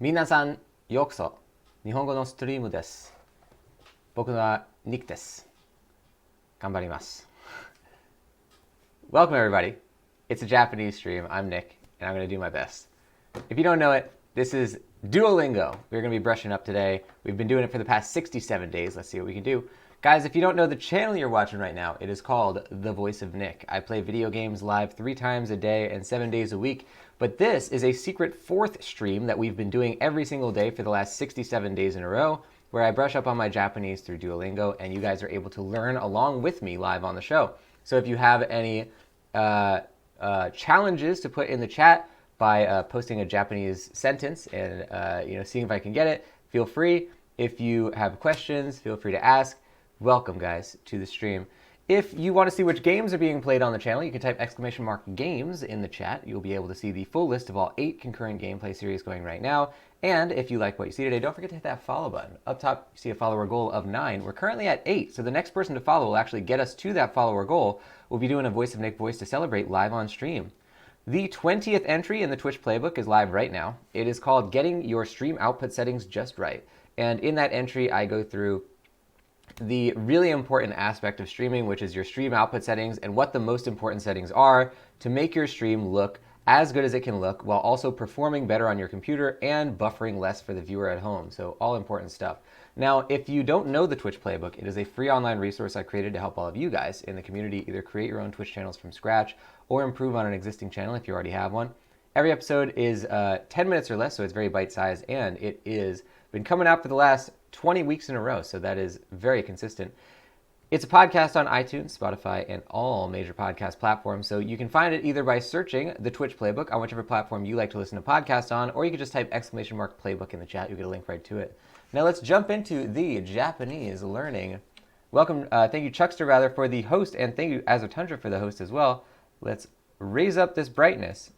皆さん、ようこそ。日本語のストリームです。僕はニックです。頑張ります。Welcome everybody. It's a Japanese stream. I'm Nick, and I'm going to do my best. If you don't know it, this is Duolingo. We're going to be brushing up today. We've been doing it for the past 67 days. Let's see what we can do. Guys, if you don't know the channel you're watching right now, it is called The Voice of Nick. I play video games live 3 times a day and 7 days a week. But this is a secret 4th stream that we've been doing every single day for the last 67 days in a row, where I brush up on my Japanese through Duolingo, and you guys are able to learn along with me live on the show. So if you have any challenges to put in the chat by posting a Japanese sentence and seeing if I can get it, feel free. If you have questions, feel free to ask. Welcome, guys, to the stream. If you want to see which games are being played on the channel, you can type !games in the chat. You'll be able to see the full list of all 8 concurrent gameplay series going right now. And if you like what you see today, don't forget to hit that follow button. Up top, you see a follower goal of 9. We're currently at 8, so the next person to follow will actually get us to that follower goal. We'll be doing a Voice of Nick voice to celebrate live on stream. The 20th entry in the Twitch playbook is live right now. It is called Getting Your Stream Output Settings Just Right. And in that entry, I go through the really important aspect of streaming, which is your stream output settings and what the most important settings are to make your stream look as good as it can look while also performing better on your computer and buffering less for the viewer at home. So all important stuff. Now, if you don't know the Twitch playbook, it is a free online resource I created to help all of you guys in the community either create your own Twitch channels from scratch or improve on an existing channel if you already have one. Every episode is 10 minutes or less, so it's very bite-sized, and it is been coming out for the last 20 weeks in a row, so that is very consistent. It's a podcast on iTunes, Spotify, and all major podcast platforms, so you can find it either by searching the Twitch playbook on whichever platform you like to listen to podcasts on, or you can just type !playbook in the chat. You'll get a link right to it. Now let's jump into the Japanese learning. Welcome, thank you Chuckster rather for the host, and thank you Azotundra for the host as well. Let's raise up this brightness.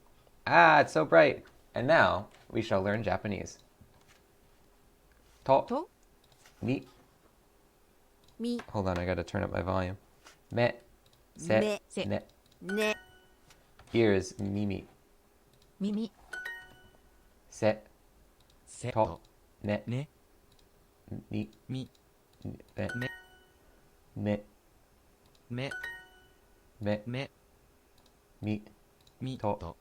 It's so bright. And now we shall learn Japanese. To. Mi. Hold on, I gotta turn up my volume. Me. Se. Ne. Ears. Mimi. Se. To. Ne. Mi. Me. Mi. To.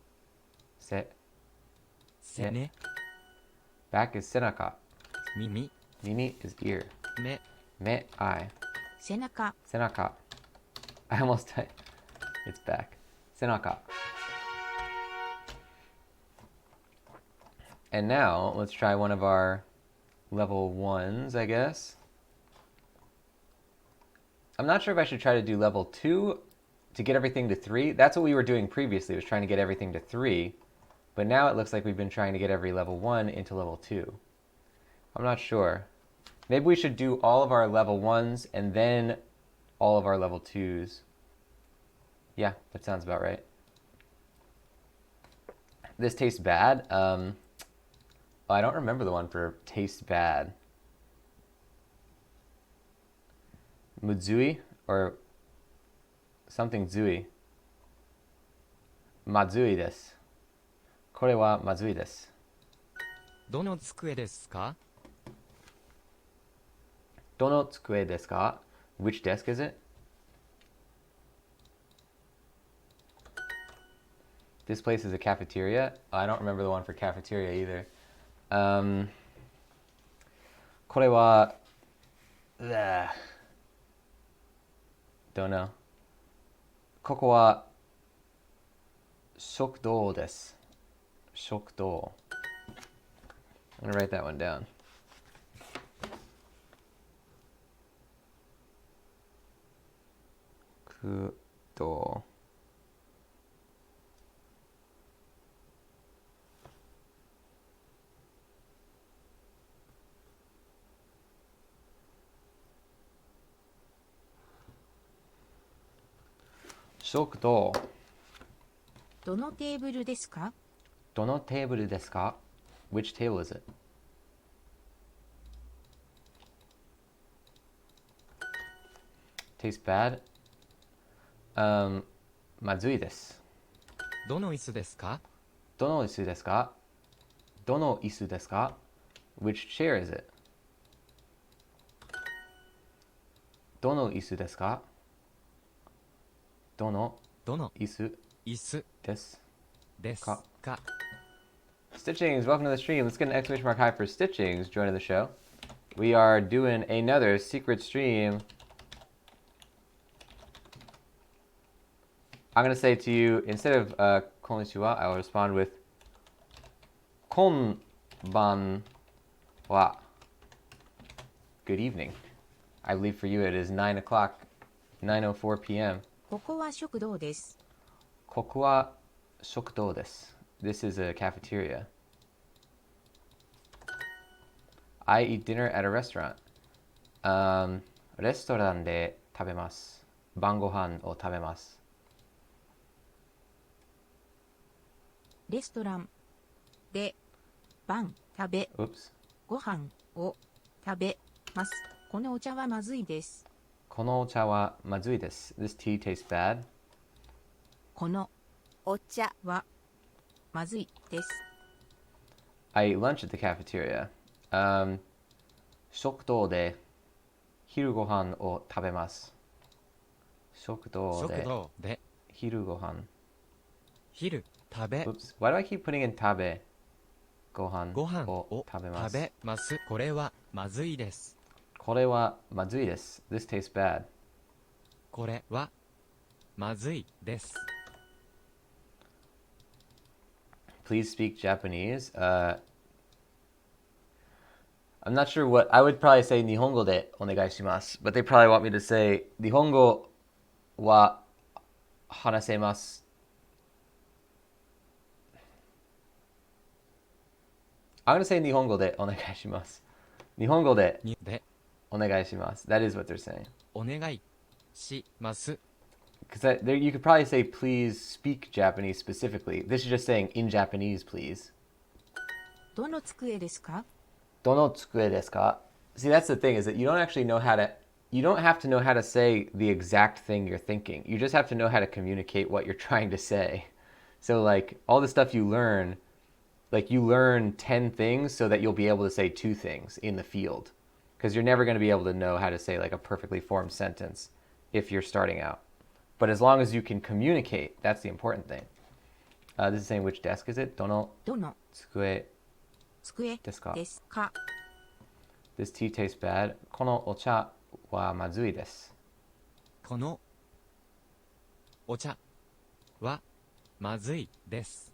Se. Ne. Back is senaka. Mimi is ear. Me, eye. Senaka. I almost died. It's back. Senaka. And now, let's try one of our level 1s, I guess. I'm not sure if I should try to do level 2 to get everything to 3. That's what we were doing previously, was trying to get everything to 3. But now it looks like we've been trying to get every level 1 into level 2. I'm not sure. Maybe we should do all of our level 1s and then all of our level 2s. Yeah, that sounds about right. This tastes bad. I don't remember the one for taste bad. Muzui or something zui. Mazui desu. これはまずいです。どの机ですか? どの机ですか? Which desk is it? This place is a cafeteria? I don't remember the one for cafeteria either. これは Don't know. ここは食堂です。食堂. I'm gonna write that one down. 食堂. Shokdo. どのテーブルですか? どのテーブルですか? Which table is it? Tastes bad. まずいです。どの椅子ですか? どの椅子ですか?どの椅子ですか? Which chair is it? どの椅子ですか? どのどの椅子椅子ですですか? か? Stitchings, welcome to the stream. Let's get an exclamation mark high for Stitchings joining the show. We are doing another secret stream. I'm going to say to you, instead of konnichiwa, I will respond with konbanwa. Good evening. I believe for you it is 9 o'clock, 9:04 p.m. ここは食堂です。ここは食堂です. This is a cafeteria. I eat dinner at a restaurant. レストランで食べます。晩ご飯を食べます。レストランで晩食べ Oops. ご飯を食べます。このお茶はまずいです。このお茶はまずいです. This tea tastes bad. このお茶はまずいです。I eat lunch at the cafeteria. 食堂で昼ご飯を食べます。食堂食で堂で昼ご飯。昼食べ Oops. Why do I keep putting in 食べ? ご飯ご飯をを食べます。食べます。これはまずいです。これはまずいです. This tastes bad. これはまずいです。Please speak Japanese. I'm not sure what I would probably say 日本語でお願いします. But they probably want me to say 日本語は話せます. I'm going to say 日本語でお願いします. 日本語ででお願いします. That is what they're saying. お願いします。Because you could probably say please speak Japanese specifically. This is just saying in Japanese, please. どの机ですか? どの机ですか? See, that's the thing, is that you don't actually know how to, you don't have to know how to say the exact thing you're thinking. You just have to know how to communicate what you're trying to say. So like all the stuff you learn, like you learn 10 things so that you'll be able to say 2 things in the field. Because you're never going to be able to know how to say like a perfectly formed sentence if you're starting out. But as long as you can communicate, that's the important thing. This is saying which desk is it? どのどの机机ですか? ですか? This tea tastes bad. このお茶はまずいです. このお茶はまずいです。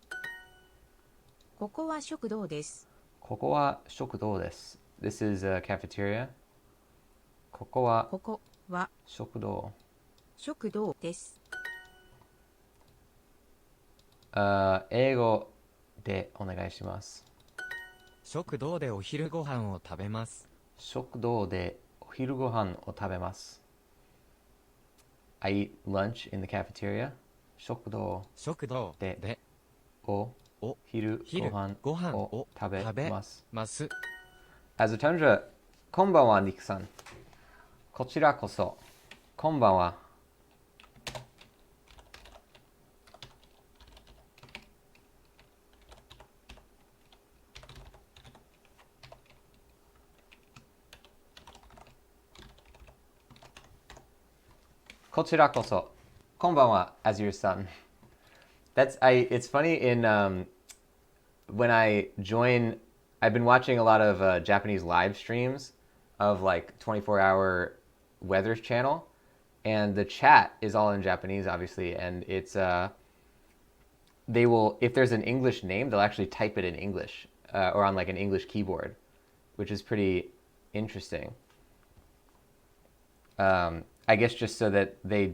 ここは食堂です。ここは食堂です. This is a cafeteria. ここはここは食堂. 食堂です。英語でお願いします. 食堂でお昼ご飯を食べます。食堂でお昼ご飯を食べます. I eat lunch in the cafeteria. 食堂食堂でお昼ご飯を食べます. As a tundra, こんばんは、ニクさん。こちらこそ、こんばんは。こちらこそ、こんばんは, as your son. It's funny when I join, I've been watching a lot of Japanese live streams of like 24-hour weather channel, and the chat is all in Japanese, obviously, and it's, they will, if there's an English name, they'll actually type it in English, or on like an English keyboard, which is pretty interesting. I guess just so that they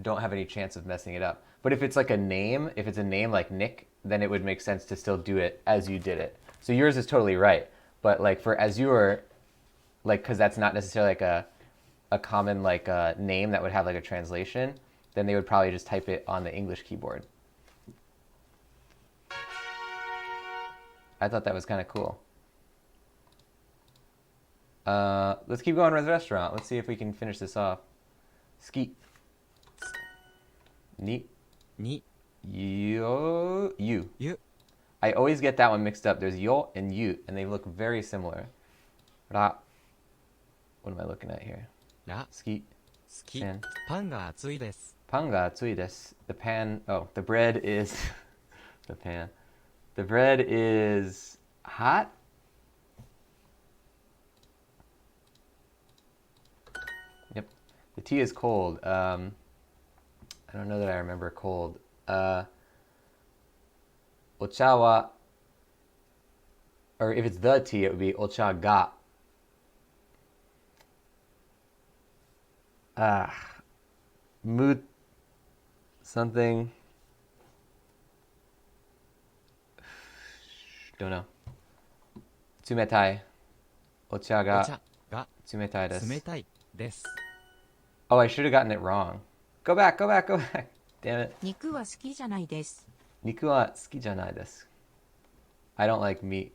don't have any chance of messing it up. But if it's like a name, if it's a name like Nick, then it would make sense to still do it as you did it. So yours is totally right. But like for Azure, like, because that's not necessarily like a common like name that would have like a translation, then they would probably just type it on the English keyboard. I thought that was kind of cool. Let's keep going with the restaurant. Let's see if we can finish this off. Ski. Ni. Ni. You. Yu. I always get that one mixed up. There's yo and yu, and they look very similar. Ra. What am I looking at here? ら Ski. 好き Pan. パンが熱いです Pan ga atsui desu. The pan. Oh, the bread is the pan. The bread is hot. Yep. The tea is cold. I don't know that I remember cold. Ocha wa, or if it's the tea, it would be ocha ga. Mood something. Don't know. Tsumetai. Ocha お ga 茶が tsumetai 冷 desu. たいです Oh, I should have gotten it wrong. Go back, go back, go back. Damn it. 肉は好きじゃないです。 Niku wa suki janai desu. I don't like meat.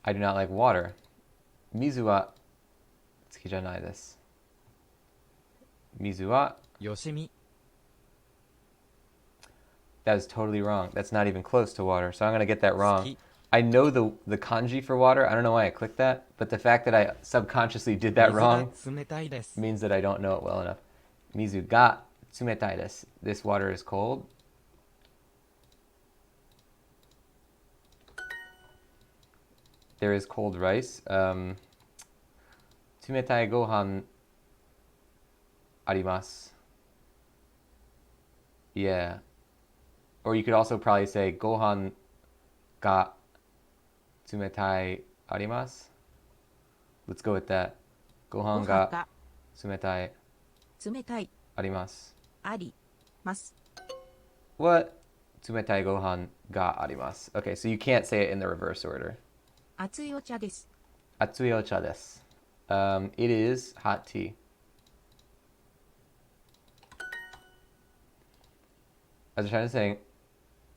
I do not like water. Mizu wa suki janai desu. Mizu wa. よしみ That is totally wrong. That's not even close to water, so I'm gonna get that wrong. Ski. I know the kanji for water. I don't know why I clicked that, but the fact that I subconsciously did that 水が wrong 冷たいです means that I don't know it well enough. Mizu ga tsumetai desu. This water is cold. There is cold rice. Tsumetai gohan arimasu. Yeah. Or you could also probably say gohan ga tsumetai arimasu. Let's go with that. ご Gohan 飯 ga が tsumetai 冷たい arimasu. あります。 What? Tsumetai gohan ga arimasu. Okay, so you can't say it in the reverse order. 熱いお茶です。 Atsui ocha desu. It is hot tea. I was trying to say,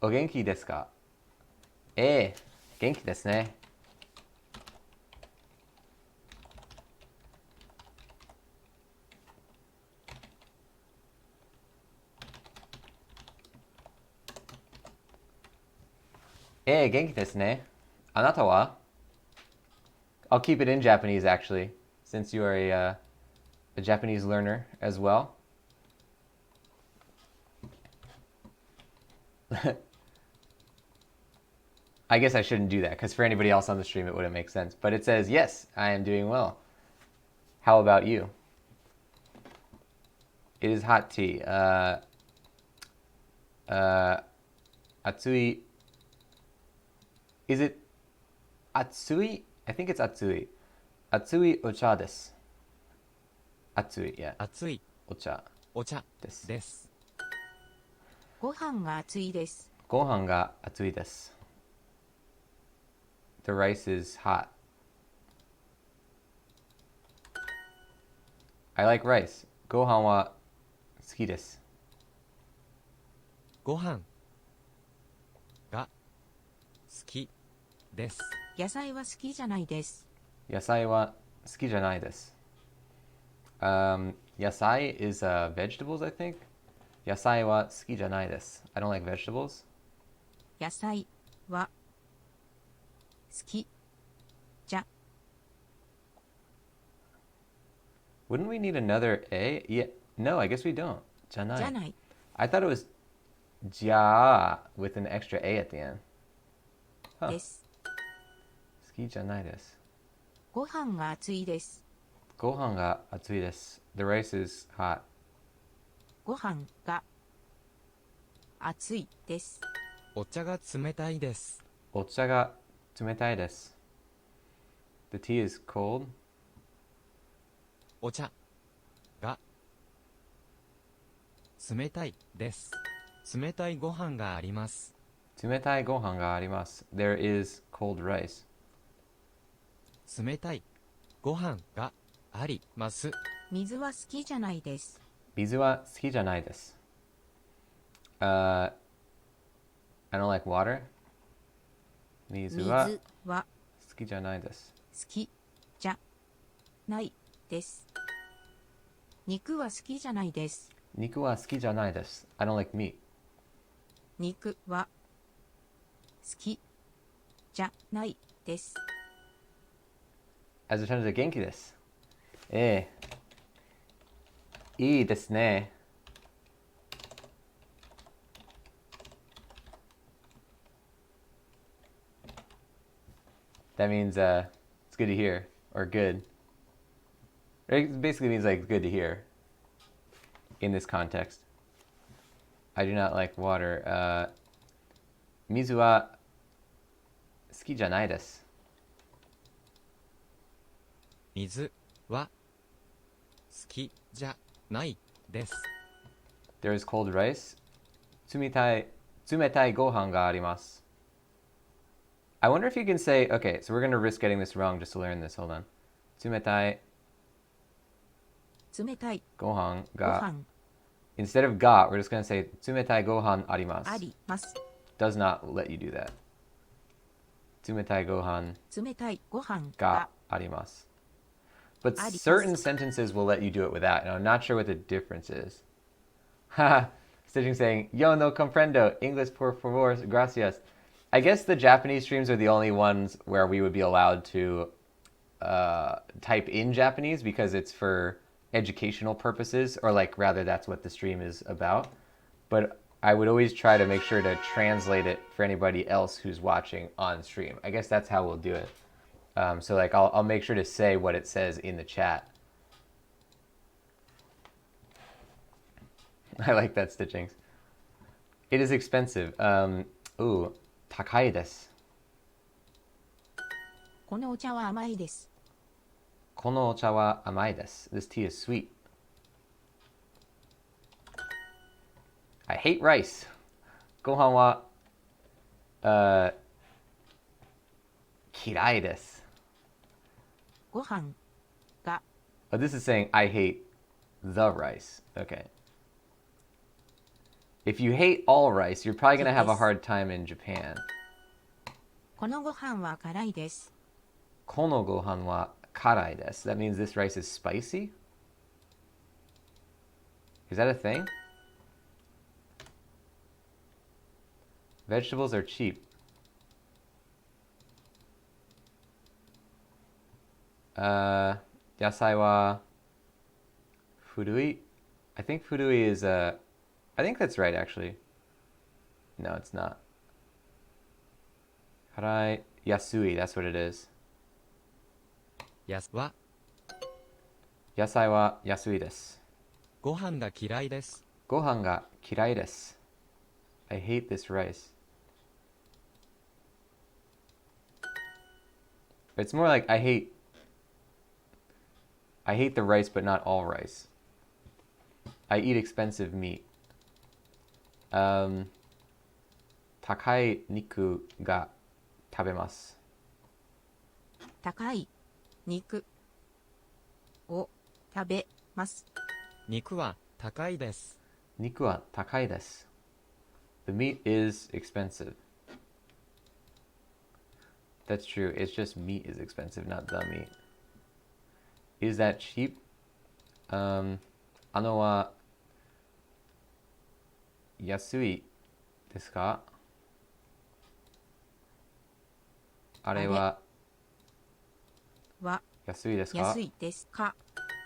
o genki desu ka? Genki desu ne. Genki desu ne. Anata wa? I'll keep it in Japanese actually, since you are a Japanese learner as well. I guess I shouldn't do that, because for anybody else on the stream it wouldn't make sense. But it says, yes, I am doing well. How about you? It is hot tea. Atsui. Is it atsui? I think it's atsui. Atsui ocha desu. Atsui, yeah. 熱い Ocha お茶 desu. です ご飯が熱いです。 Gohan ga atsui desu. The rice is hot. I like rice. Gohan wa suki desu. ご飯が好きです 野菜は好きじゃないです。 Yasai wa suki janai desu. Yasai is vegetables, I think. Yasai wa suki janai desu. I don't like vegetables. 野菜は好きじゃ Wouldn't we need another A? Yeah. No, I guess we don't. じゃ Janai. ない。 I thought it was ja with an extra A at the end. で Huh. す。 Suki janai desu. ご飯が熱いです。 Gohan ga atsui desu. The rice is hot. ご飯が熱いです。 お茶が冷たいです Ocha ga tsumetai desu. The tea is cold. お茶が冷たいです冷たいご飯があります Tsumetai gohan ga arimasu. There is cold rice. 冷たいご飯があります水は好きじゃないです。 Mizu wa suki janai desu. I don't like water. 水 Mizu wa は suki janai desu. 好きじゃないです。肉は好きじゃないです。Niku wa suki janai desu. I don't like meat. 肉は好きじゃないです。As a terms of genki desu. Eh. Ii desu ne. That means it's good to hear, or good. It basically means like good to hear in this context. I do not like water. Mizu wa suki janai desu. 水は好きじゃないです。 There is cold rice. Tsumetai gohan ga arimasu. I wonder if you can say, okay, so we're going to risk getting this wrong just to learn this. Hold on. Tsumetai 冷たい gohan ご ga. 飯 Instead of ga, we're just going to say tsumetai gohan あ arimasu. ります。 Does not let you do that. Tsumetai gohan 冷たいご飯 ga が arimasu. But Arimasu. certain sentences will let you do it without, and I'm not sure what the difference is. Haha, Stitching saying, Yo no comprendo, English por favor, gracias. I guess the Japanese streams are the only ones where we would be allowed to type in Japanese because it's for educational purposes, or like rather that's what the stream is about. But I would always try to make sure to translate it for anybody else who's watching on stream. I guess that's how we'll do it. So like I'll make sure to say what it says in the chat. I like that, Stitchings. It is expensive. Ooh, takai desu. このお茶は甘いです。 Kono ocha wa amai desu. This tea is sweet. I hate rice. Gohan wa kirai desu. ご飯が Oh, this is saying I hate the rice. Okay. If you hate all rice, you're probably going to have a hard time in Japan. このご飯は辛いです。 Kono gohan wa karai desu. That means this rice is spicy? Is that a thing? Vegetables are cheap. Yasai wa furui. I think furui is I think that's right actually. No, it's not. Karai yasui, that's what it is. やすは Yasai wa yasui desu. ご飯が嫌いです。 Gohan ga kirai desu. I hate this rice. It's more like I hate the rice, but not all rice. I eat expensive meat. Takai niku ga tabemasu. 高い肉を食べます。肉は高いです。 Niku wa takai desu. The meat is expensive. That's true. It's just meat is expensive, not the meat. Is that cheap? Ano wa yasui desu ka? Are wa は yasui desu ka? 安いですか。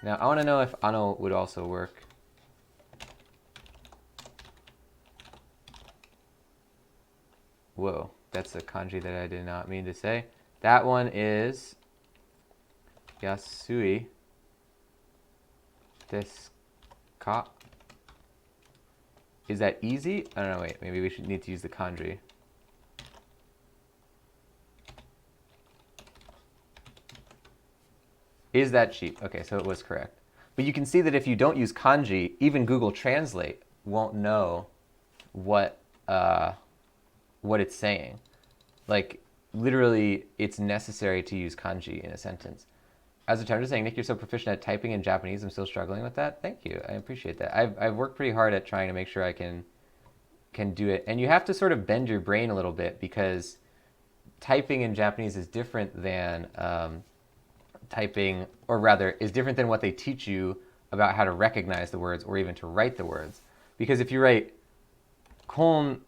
Now, I want to know if ano would also work. Whoa, that's a kanji that I did not mean to say. That one is yasui desu ka? Is that easy? I don't know, wait, maybe we should need to use the kanji. Is that cheap? Okay, so it was correct. But you can see that if you don't use kanji, even Google Translate won't know what it's saying. Like, literally, it's necessary to use kanji in a sentence. As a term, just saying, Nick, you're so proficient at typing in Japanese. I'm still struggling with that. Thank you. I appreciate that. I've worked pretty hard at trying to make sure I can do it. And you have to sort of bend your brain a little bit because typing in Japanese is different than typing, or rather, is different than what they teach you about how to recognize the words or even to write the words. Because if you write kon,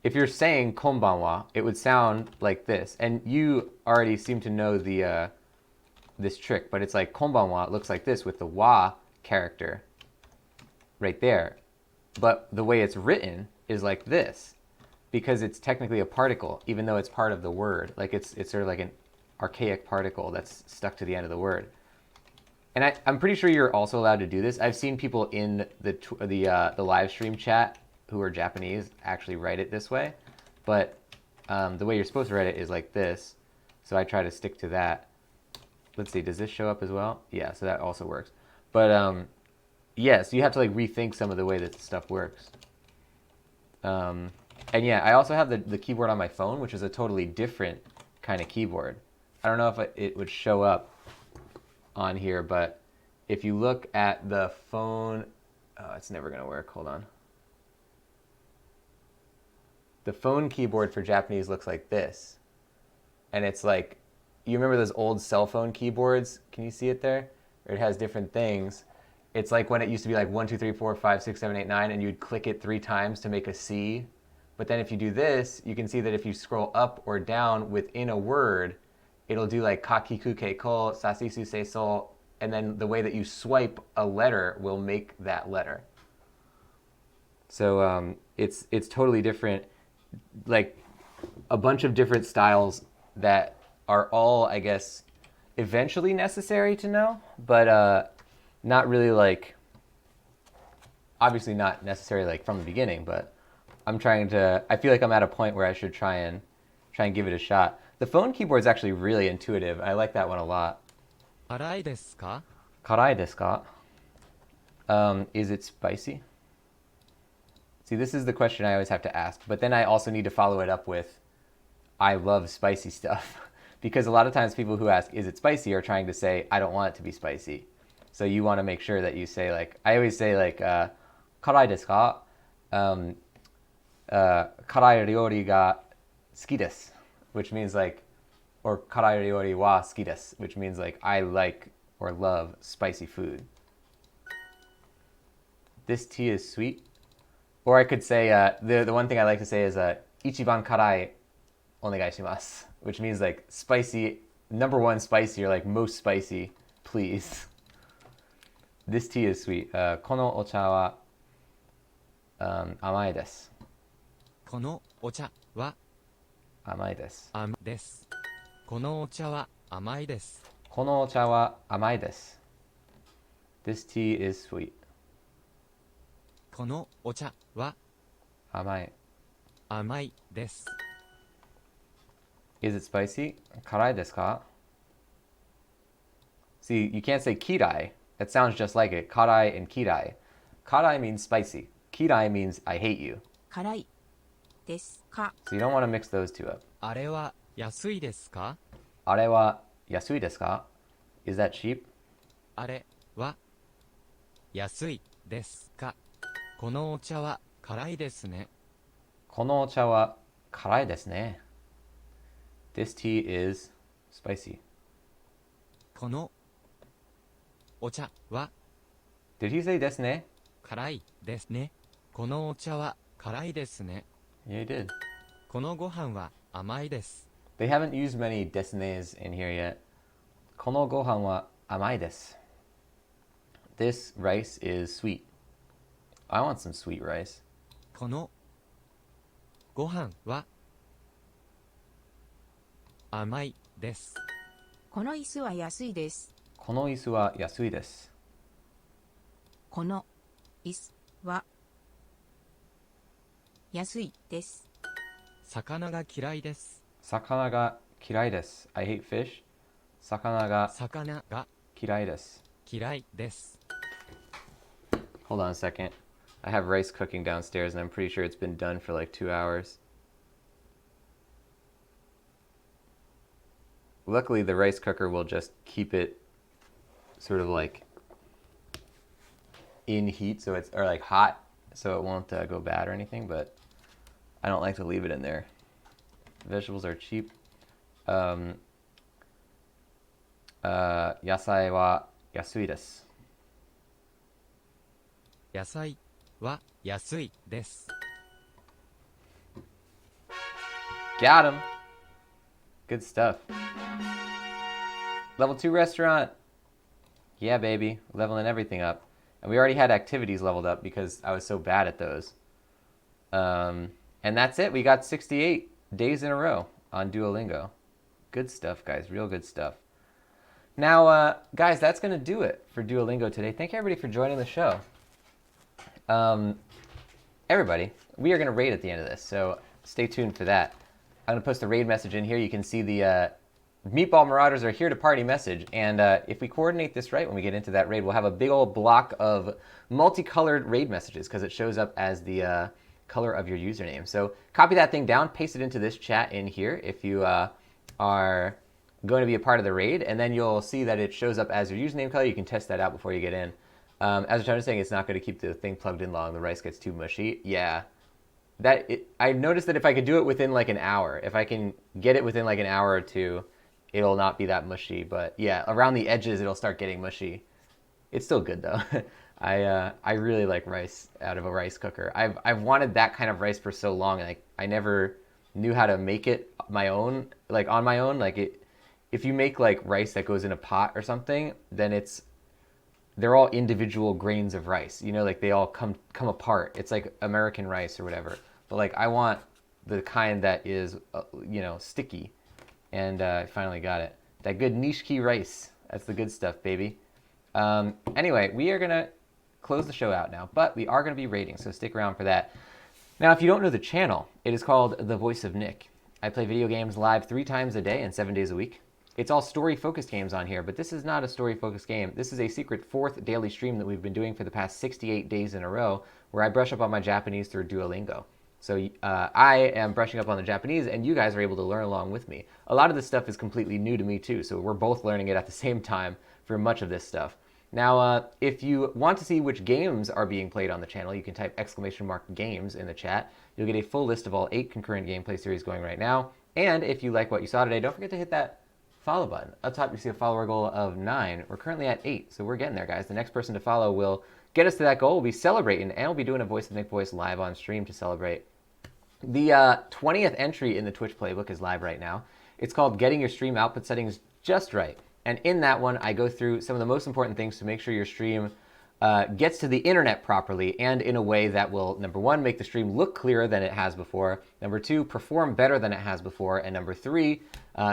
if you're saying konbanwa, it would sound like this. And you already seem to know the this trick, but it's like konbanwa, it looks like this with the wa character right there. But the way it's written is like this because it's technically a particle, even though it's part of the word. Like it's sort of like an archaic particle that's stuck to the end of the word. And I'm pretty sure you're also allowed to do this. I've seen people in the live stream chat who are Japanese actually write it this way, but the way you're supposed to write it is like this. So I try to stick to that. Let's see, does this show up as well? Yeah, so that also works. But yeah, so you have to like rethink some of the way that the stuff works. And yeah, I also have the keyboard on my phone, which is a totally different kind of keyboard. I don't know if it would show up on here, but if you look at the phone, oh, it's never going to work. Hold on. The phone keyboard for Japanese looks like this. And it's like, you remember those old cell phone keyboards? Can you see it there? Or it has different things. It's like when it used to be like 1, 2, 3, 4, 5, 6, 7, 8, 9, and you'd click it 3 times to make a C. But then if you do this, you can see that if you scroll up or down within a word, it'll do like kakiku keiko, sasisu seiso, and then the way that you swipe a letter will make that letter. So it's totally different, like a bunch of different styles that are all, I guess, eventually necessary to know, but not really like, obviously not necessarily like from the beginning, but I feel like I'm at a point where I should try and give it a shot. The phone keyboard is actually really intuitive. I like that one a lot. 辛いですか? Karai desu ka? Is it spicy? See, this is the question I always have to ask, but then I also need to follow it up with, I love spicy stuff. Because a lot of times people who ask, is it spicy, are trying to say, I don't want it to be spicy. So you want to make sure that you say like, I always say like, karai desu ka? Karai ryori ga suki desu, which means like, or karai ryori wa suki desu, which means like, I like or love spicy food. This tea is sweet. Or I could say, the one thing I like to say is, ichiban karai onegai shimasu, which means like spicy, number 1 spicy, or like most spicy, please. This tea is sweet. Kono ocha wa amai desu. このお茶は Amai desu. 甘です。このお茶は甘いです。 Kono ocha wa amai desu. This tea is sweet. このお茶は Amai. 甘いです。 Is it spicy? Karai desu ka? See, you can't say kirai. That sounds just like it. Karai and kirai. Karai means spicy. Kirai means I hate you. 辛いですか So you don't want to mix those two up. あれは安いですか? Are wa yasui desu ka? Is that cheap? あれは安いですか? このお茶は辛いですね。 Kono ocha wa karai desu ne. This tea is spicy. このお茶は Did he say desu ne? 辛いですね。このお茶は辛いですね。 Yeah, he did. このご飯は甘いです。 They haven't used many desu ne's in here yet. Kono gohan wa amai desu. This rice is sweet. I want some sweet rice. このご飯は甘いです。この椅子は安いです Kono isu wa yasui desu. この椅子は安いです 魚が嫌いです。 Sakana ga kirai desu. I hate fish. Sakana ga 魚が kirai desu. 嫌いです。 Hold on a second. I have rice cooking downstairs and I'm pretty sure it's been done for like 2 hours. Luckily, the rice cooker will just keep it sort of like in heat, so it's, or like hot, so it won't go bad or anything, but I don't like to leave it in there. Vegetables are cheap. Yasai wa yasui desu. 野菜は安いです。 Got him. Good stuff. Level 2 restaurant. Yeah, baby. Leveling everything up. And we already had activities leveled up because I was so bad at those. And that's it. We got 68 days in a row on Duolingo. Good stuff, guys. Real good stuff. Now, guys, that's going to do it for Duolingo today. Thank you, everybody, for joining the show. Everybody, we are going to raid at the end of this, so stay tuned for that. I'm going to post a raid message in here. You can see the Meatball Marauders are here to party message. And if we coordinate this right when we get into that raid, we'll have a big old block of multicolored raid messages because it shows up as the color of your username. So copy that thing down, paste it into this chat in here if you are going to be a part of the raid, and then you'll see that it shows up as your username color. You can test that out before you get in. As I'm saying, it's not going to keep the thing plugged in long. The rice gets too mushy. Yeah. I noticed that if I could do it within like an hour, if I can get it within like an hour or two, it'll not be that mushy. But yeah, around the edges, it'll start getting mushy. It's still good though. I really like rice out of a rice cooker. I've wanted that kind of rice for so long, and I never knew how to make it my own, like on my own. If you make like rice that goes in a pot or something, then they're all individual grains of rice. You know, like they all come apart. It's like American rice or whatever. But like I want the kind that is, sticky. And I finally got it. That good nishiki rice. That's the good stuff, baby. Anyway, we are going to close the show out now, but we are going to be rating, so stick around for that. Now, if you don't know the channel, it is called The Voice of Nick. I play video games live 3 times a day and 7 days a week. It's all story-focused games on here, but this is not a story-focused game. This is a secret 4th daily stream that we've been doing for the past 68 days in a row, where I brush up on my Japanese through Duolingo. So I am brushing up on the Japanese, and you guys are able to learn along with me. A lot of this stuff is completely new to me, too, so we're both learning it at the same time for much of this stuff. Now, if you want to see which games are being played on the channel, you can type !games in the chat. You'll get a full list of all 8 concurrent gameplay series going right now. And if you like what you saw today, don't forget to hit that follow button. Up top, you see a follower goal of 9. We're currently at 8, so we're getting there, guys. The next person to follow will get us to that goal. We'll be celebrating, and we'll be doing a Voice of Nick voice live on stream to celebrate. The 20th entry in the Twitch playbook is live right now. It's called Getting Your Stream Output Settings Just Right. And in that one, I go through some of the most important things to make sure your stream gets to the internet properly and in a way that will, number 1, make the stream look clearer than it has before. Number 2, perform better than it has before. And number 3,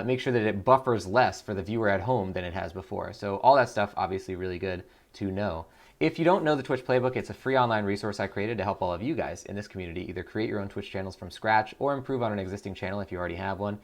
make sure that it buffers less for the viewer at home than it has before. So all that stuff, obviously really good to know. If you don't know the Twitch playbook, it's a free online resource I created to help all of you guys in this community either create your own Twitch channels from scratch or improve on an existing channel if you already have one.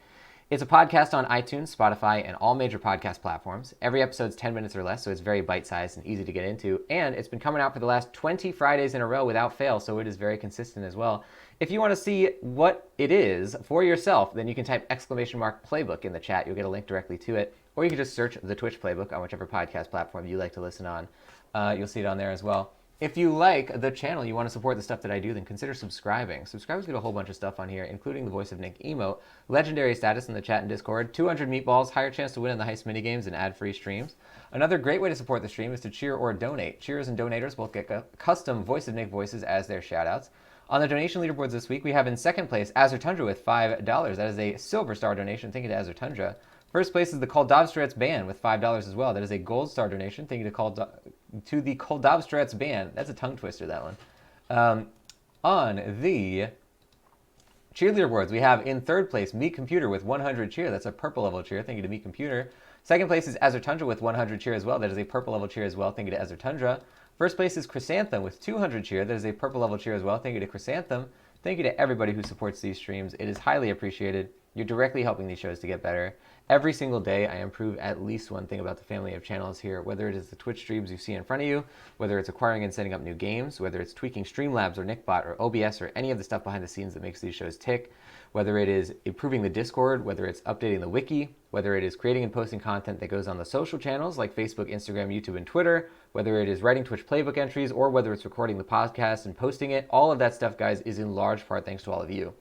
It's a podcast on iTunes, Spotify, and all major podcast platforms. Every episode's 10 minutes or less, so it's very bite-sized and easy to get into. And it's been coming out for the last 20 Fridays in a row without fail, so it is very consistent as well. If you want to see what it is for yourself, then you can type !playbook in the chat. You'll get a link directly to it. Or you can just search the Twitch playbook on whichever podcast platform you like to listen on. You'll see it on there as well. If you like the channel, you want to support the stuff that I do, then consider subscribing. Subscribers get a whole bunch of stuff on here, including the Voice of Nick emote, legendary status in the chat and Discord, 200 meatballs, higher chance to win in the heist minigames, and ad-free streams. Another great way to support the stream is to cheer or donate. Cheers and donators both get custom Voice of Nick voices as their shoutouts. On the donation leaderboards this week, we have in second place Azur Tundra with $5. That is a silver star donation. Thank you to Azur Tundra. First place is the Koldovstrets band with $5 as well. That is a gold star donation. Thank you to the Koldovstrets band. That's a tongue twister, that one. On the cheer leaderboards, we have in third place Meat Computer with 100 cheer. That's a purple level cheer. Thank you to Meat Computer. Second place is Azur Tundra with 100 cheer as well. That is a purple level cheer as well. Thank you to Azur Tundra. First place is Chrysanthemum with 200 cheer. That is a purple level cheer as well. Thank you to Chrysanthemum. Thank you to everybody who supports these streams. It is highly appreciated. You're directly helping these shows to get better. Every single day, I improve at least one thing about the family of channels here, whether it is the Twitch streams you see in front of you, whether it's acquiring and setting up new games, whether it's tweaking Streamlabs or NickBot or OBS or any of the stuff behind the scenes that makes these shows tick, whether it is improving the Discord, whether it's updating the wiki, whether it is creating and posting content that goes on the social channels like Facebook, Instagram, YouTube, and Twitter, whether it is writing Twitch playbook entries, or whether it's recording the podcast and posting it. All of that stuff, guys, is in large part thanks to all of you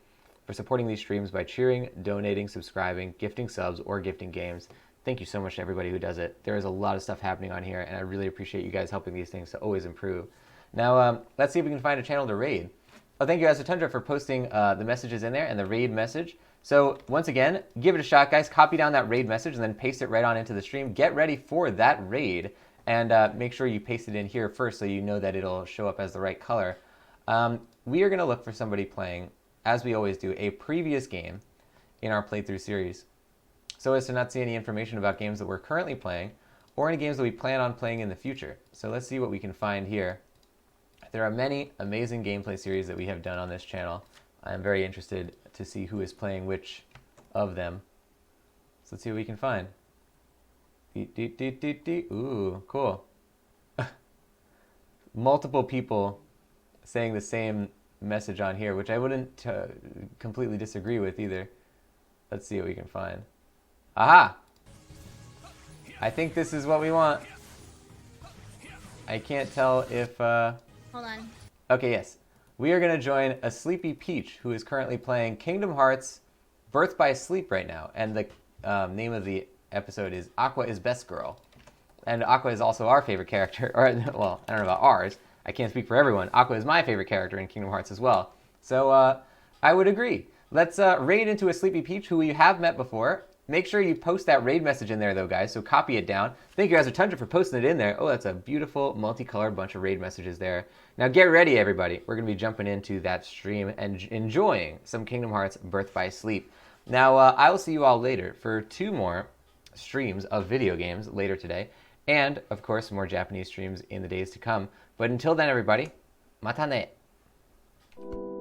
for supporting these streams by cheering, donating, subscribing, gifting subs, or gifting games. Thank you so much to everybody who does it. There is a lot of stuff happening on here, and I really appreciate you guys helping these things to always improve. Now, let's see if we can find a channel to raid. Oh, thank you, Asatundra, for posting the messages in there and the raid message. So once again, give it a shot, guys. Copy down that raid message and then paste it right on into the stream. Get ready for that raid, and make sure you paste it in here first so you know that it'll show up as the right color. We are going to look for somebody playing, as we always do, a previous game in our playthrough series, so as to not see any information about games that we're currently playing or any games that we plan on playing in the future. So let's see what we can find here. There are many amazing gameplay series that we have done on this channel. I'm very interested to see who is playing which of them. So let's see what we can find. Ooh, cool. Multiple people saying the same message on here, which I wouldn't completely disagree with either. Let's see what we can find. Aha! I think this is what we want. I can't tell if... Hold on. Okay, yes. We are going to join a Sleepy Peach, who is currently playing Kingdom Hearts Birth by Sleep right now. And the name of the episode is Aqua is Best Girl. And Aqua is also our favorite character. Or, well, I don't know about ours. I can't speak for everyone. Aqua is my favorite character in Kingdom Hearts as well. So I would agree. Let's raid into a Sleepy Peach, who we have met before. Make sure you post that raid message in there, though, guys, so copy it down. Thank you, Asatundra, for posting it in there. Oh, that's a beautiful, multicolored bunch of raid messages there. Now, get ready, everybody. We're going to be jumping into that stream and enjoying some Kingdom Hearts Birth by Sleep. Now, I will see you all later for 2 more streams of video games later today, and, of course, more Japanese streams in the days to come. But until then, everybody, mata ne!